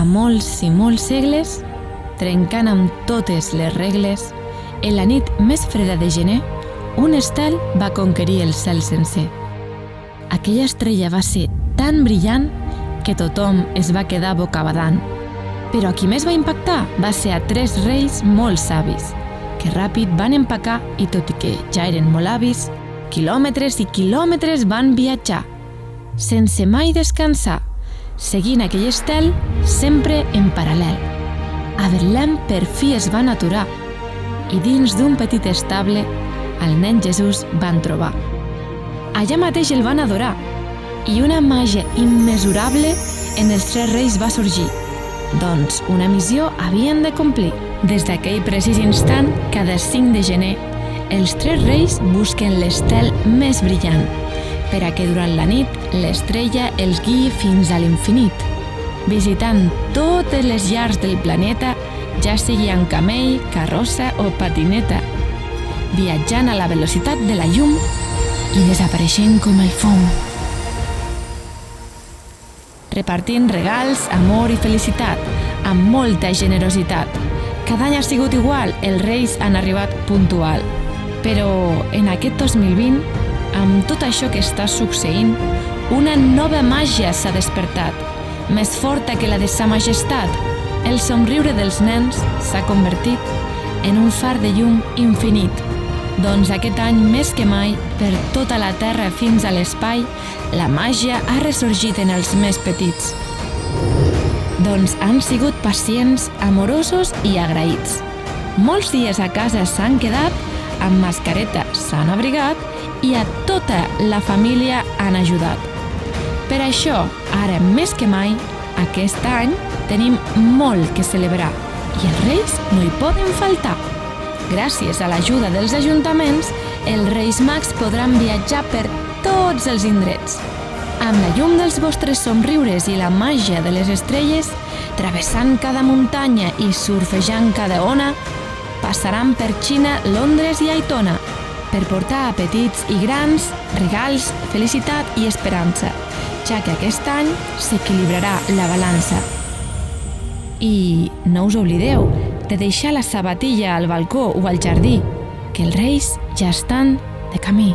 fa molts i molts segles, trencant amb totes les regles, en la nit més freda de gener, un estel va conquerir el cel sencer. Aquella estrella va ser tan brillant que tothom es va quedar bocabadant. Però a qui més va impactar va ser a 3 reis molt savis, que ràpid van empacar i tot i que ja eren molt avis, quilòmetres i quilòmetres van viatjar, sense mai descansar, seguint aquell estel sempre en paral·lel. A Betlem per fi es van aturar i dins d'un petit estable el nen Jesús van trobar. Allà mateix el van adorar i una màgia immesurable en els 3 reis va sorgir. Doncs una missió havien de complir. Des d'aquell precís instant, cada 5 de gener, els 3 reis busquen l'estel més brillant, per a que durant la nit l'estrella els guiï fins a l'infinit, visitant totes les llars del planeta, ja sigui en camell, carrossa o patineta, viatjant a la velocitat de la llum i desapareixent com el fum. Repartint regals, amor i felicitat, amb molta generositat. Cada any ha sigut igual, els reis han arribat puntual. Però en aquest 2020, amb tot això que està succeint, una nova màgia s'ha despertat, més forta que la de sa majestat. El somriure dels nens s'ha convertit en un far de llum infinit. Doncs aquest any, més que mai, per tota la Terra fins a l'espai, la màgia ha ressorgit en els més petits. Doncs han sigut pacients, amorosos i agraïts. Molts dies a casa s'han quedat, amb mascareta s'han abrigat i a tota la família han ajudat. Per això, ara més que mai, aquest any tenim molt que celebrar i els reis no hi poden faltar. Gràcies a l'ajuda dels ajuntaments, els Reis Mags podran viatjar per tots els indrets. Amb la llum dels vostres somriures i la màgia de les estrelles, travessant cada muntanya i surfejant cada ona, passaran per Xina, Londres i Aitona per portar a petits i grans regals, felicitat i esperança, ja que aquest any s'equilibrarà la balança. I no us oblideu de deixar la sabatilla al balcó o al jardí, que els reis ja estan de camí.